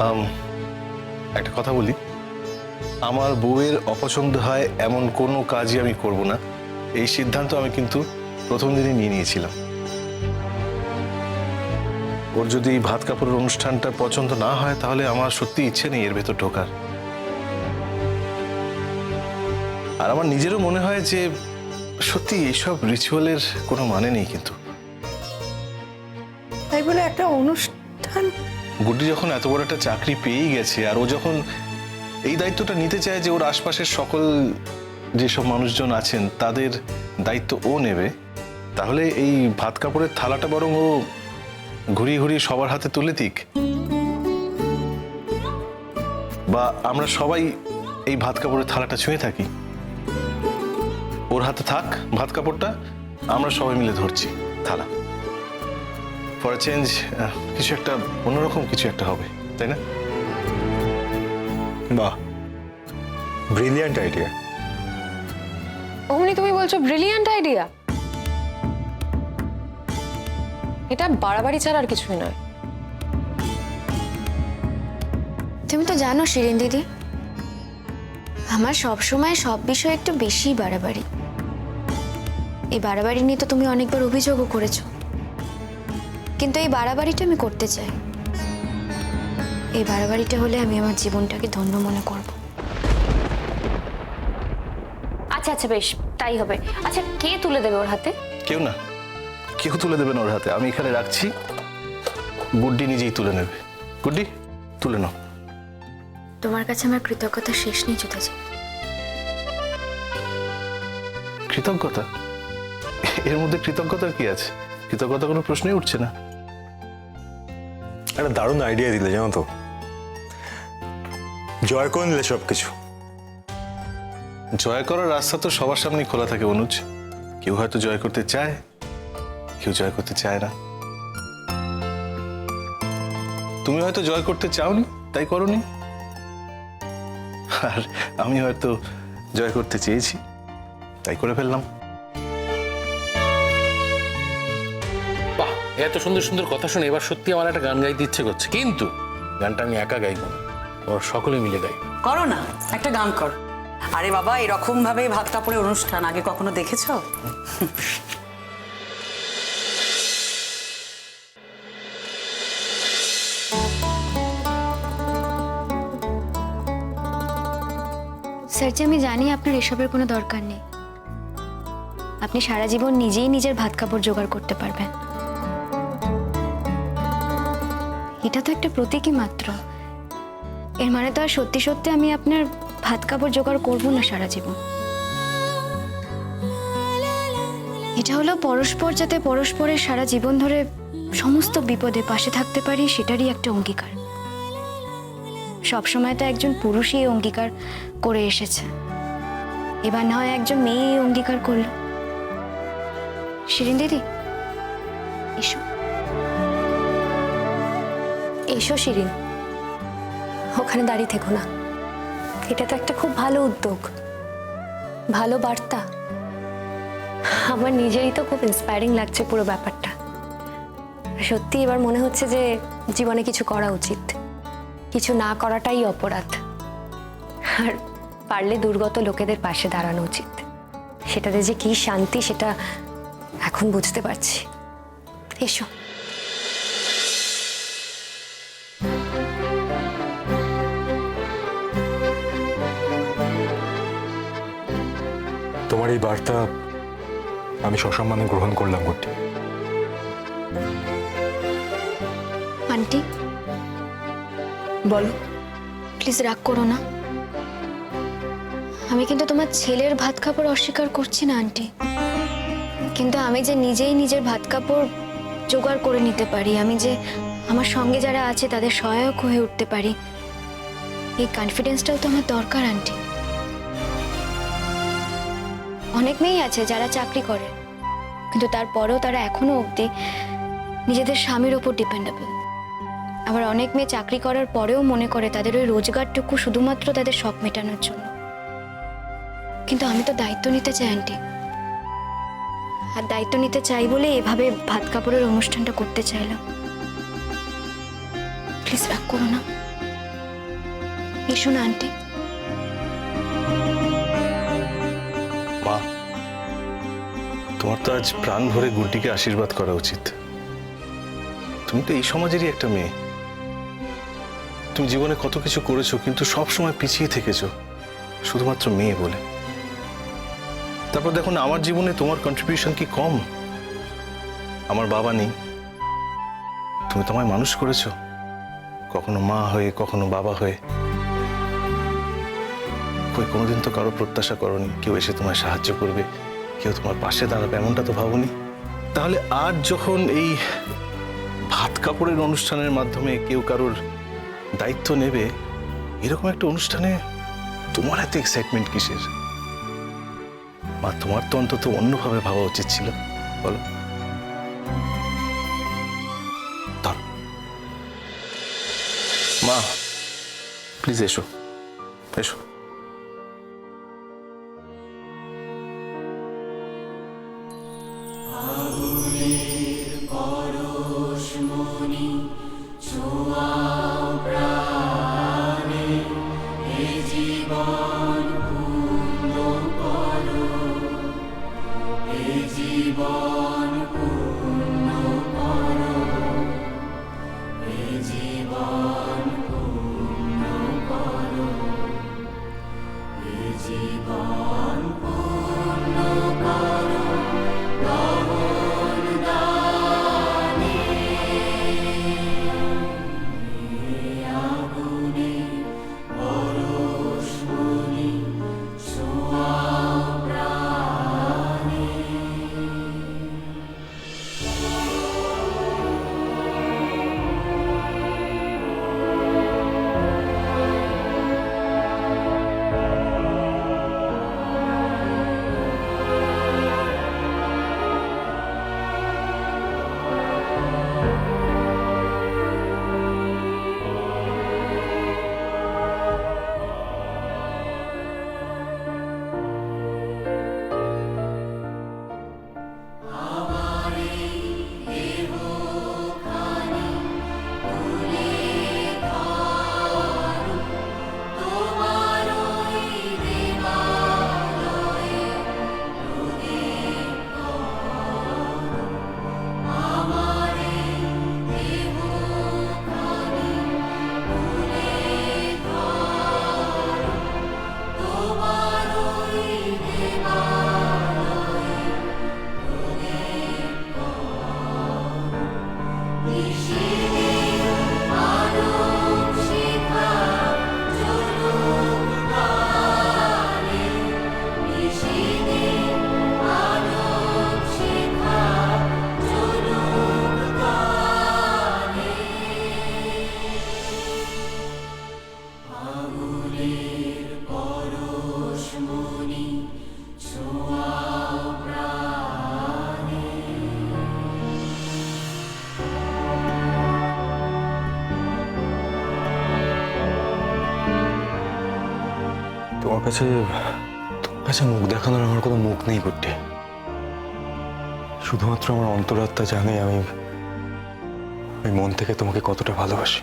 আম, একটা কথা বলি, আমার বউয়ের অপছন্দ হয় এমন কোনো কাজই আমি করব না, এই সিদ্ধান্ত আমি কিন্তু প্রথম দিনই নিয়ে নিয়েছিলাম। ওর যদি এই ভাত কাপড়ের অনুষ্ঠানটা পছন্দ না হয় তাহলে আমার সত্যি ইচ্ছে নেই এর ভেতর ঢোকার। আর আমার নিজেরও মনে হয় যে সত্যি এইসব রিচুয়ালের কোনো মানে নেই। কিন্তু তাই বলে একটা অনুষ্ঠান? গুড্ডি যখন এত বড় একটা চাকরি পেয়েই গেছে আর ও যখন এই দায়িত্বটা নিতে চায় যে ওর আশপাশের সকল যেসব মানুষজন আছেন তাদের দায়িত্ব ও নেবে, তাহলে এই ভাত কাপড়ের থালাটা বরং ও ঘুরিয়ে ঘুরিয়ে সবার হাতে তুলে দিক, বা আমরা সবাই এই ভাত কাপড়ের থালাটা ছুঁয়ে থাকি। ওর হাতে থাক ভাত কাপড়টা, আমরা সবাই মিলে ধরছি থালা। ফর চেঞ্জ কিছু একটা অন্যরকম কিছু একটা হবে, তাই না? বাহ, ব্রিলিয়ান্ট আইডিয়া। অমনি তুমি বলছো ব্রিলিয়ান্ট আইডিয়া? এটা বাড়াবাড়ি ছাড়া আর কিছুই নয়। তুমি তো জানো শিরিন দিদি, আমার সব সময় সব বিষয়ে একটু বেশি বাড়াবাড়ি। এই বাড়াবাড়ি নিয়ে তো তুমি অনেকবার অভিযোগও করেছো, কিন্তু এই বাড়াবাড়িটা আমি করতে চাই। এই বাড়াবাড়িটা হলে আমি আমার জীবনটাকে ধন্য মনে করব। আচ্ছা আচ্ছা, বেশ তাই হবে। আচ্ছা, কে তুলে দেবে ওর হাতে? কেউ না, কেউ তুলে দেবে না ওর হাতে। আমি এখানে রাখছি, গুড্ডি নিজেই তুলে নেবে। গুড্ডি, তুলে নাও। তোমার কাছে আমার কৃতজ্ঞতা শেষ নেই জুতাজি। কৃতজ্ঞতা? এর মধ্যে কৃতজ্ঞতার কি আছে? কৃতজ্ঞতা কোনো প্রশ্নই উঠছে না। একটা দারুণ আইডিয়া দিলে জানো তো, জয় করে নিলে সবকিছু। জয় করার রাস্তা তো সবার সামনেই খোলা থাকে অনুজ। কেউ হয়তো জয় করতে চায়, কেউ জয় করতে চায় না। তুমি হয়তো জয় করতে চাওনি, তাই করোনি। আর আমি হয়তো জয় করতে চেয়েছি, তাই করে ফেললাম। বাহ, এত সুন্দর সুন্দর কথা শুনে এবার সত্যি আমার একটা গান গাইতে ইচ্ছে করছে, কিন্তু গানটা আমি একা গাইবো না, ওরা সকলে মিলে গাইবো। করো না, একটা গান কর। আরে বাবা, এরকম ভাবে ভাত কাপড়ের অনুষ্ঠান আগে কখনো দেখেছো? স্যারজি, আমি জানি আপনার এসবের কোনো দরকার নেই। আপনি সারা জীবন নিজেই নিজের ভাত কাপড় জোগাড় করতে পারবেন। এটা তো একটা প্রতীকী মাত্র। এর মানে তো আর সত্যি সত্যি আমি আপনার ভাত কাপড় জোগাড় করবো না সারা জীবন। এটা হলো পরস্পর যাতে পরস্পরের সারা জীবন ধরে সমস্ত বিপদে পাশে থাকতে পারি, সেটারই একটা অঙ্গীকার। সবসময় তো একজন পুরুষই এই অঙ্গীকার করে এসেছে, এবার না হয় একজন মেয়ে এই অঙ্গীকার করলো। শিরিন দিদি, এসো এসো। শিরিন, ওখানে দাঁড়িয়ে থেকো না। এটা তো একটা খুব ভালো উদ্যোগ, ভালো বার্তা। আমার নিজেরই তো খুব ইন্সপায়ারিং লাগছে পুরো ব্যাপারটা। সত্যি এবার মনে হচ্ছে যে জীবনে কিছু করা উচিত, কিছু না করাটাই অপরাধ। আর পারলে দুর্গত লোকেদের পাশে দাঁড়ানো উচিত। সেটাতে যে কি শান্তি সেটা এখন বুঝতে পারছি। এসো। তোমার এই বার্তা আমি সসম্মানে গ্রহণ করলাম গুড্ডি। আন্টি, বলো। প্লিজ রাগ করো না। আমি কিন্তু তোমার ছেলের ভাত কাপড় অস্বীকার করছি না আন্টি, কিন্তু আমি যে নিজেই নিজের ভাত কাপড় জোগাড় করে নিতে পারি, আমি যে আমার সঙ্গে যারা আছে তাদের সহায়ক হয়ে উঠতে পারি, এই কনফিডেন্সটাও তো আমার দরকার আন্টি। অনেক মেয়েই আছে যারা চাকরি করে, কিন্তু তারপরেও তারা এখনো অবধি নিজেদের স্বামীর ওপর ডিপেন্ডেবল। আবার অনেক মেয়ে চাকরি করার পরেও মনে করে তাদের ওই রোজগারটুকু শুধুমাত্র তাদের শখ মেটানোর জন্য। কিন্তু আমি তো দায়িত্ব নিতে চাই আন্টি, আর দায়িত্ব নিতে চাই বলে এভাবে ভাত কাপড়ের অনুষ্ঠানটা করতে চাইলাম। প্লিজ রাগ করো না। এসো না আন্টি। মা, তোমার তো আজ প্রাণ ভরে গুড্ডিকে আশীর্বাদ করা উচিত। তুমি তো এই সমাজেরই একটা মেয়ে। তুমি জীবনে কত কিছু করেছো, কিন্তু সব সময় পিছিয়ে থেকেছো শুধুমাত্র মেয়ে বলে। তারপর দেখো না, আমার জীবনে তোমার কন্ট্রিবিউশন কি কম? আমার বাবা নেই, তুমি তোমায় মানুষ করেছো, কখনো মা হয়ে কখনো বাবা হয়ে। কই কোনোদিন তো কারো প্রত্যাশা করনি কেউ এসে তোমায় সাহায্য করবে, কেউ তোমার পাশে দাঁড়াবে, এমনটা তো ভাবনি। তাহলে আজ যখন এই ভাত কাপড়ের অনুষ্ঠানের মাধ্যমে কেউ কারোর দায়িত্ব নেবে, এরকম একটা অনুষ্ঠানে তোমার এত এক্সাইটমেন্ট কিসের? মা, তোমার তো অন্তত অন্যভাবে ভাবা উচিত ছিল, বলো। ধরো। মা, প্লিজ এসো, এসো। তোমার কাছে মুখ দেখানোর আমার কোনো মুখ নেই গুড্ডি। শুধুমাত্র আমার অন্তরাত্মা জানে আমি মন থেকে তোমাকে কতটা ভালোবাসি।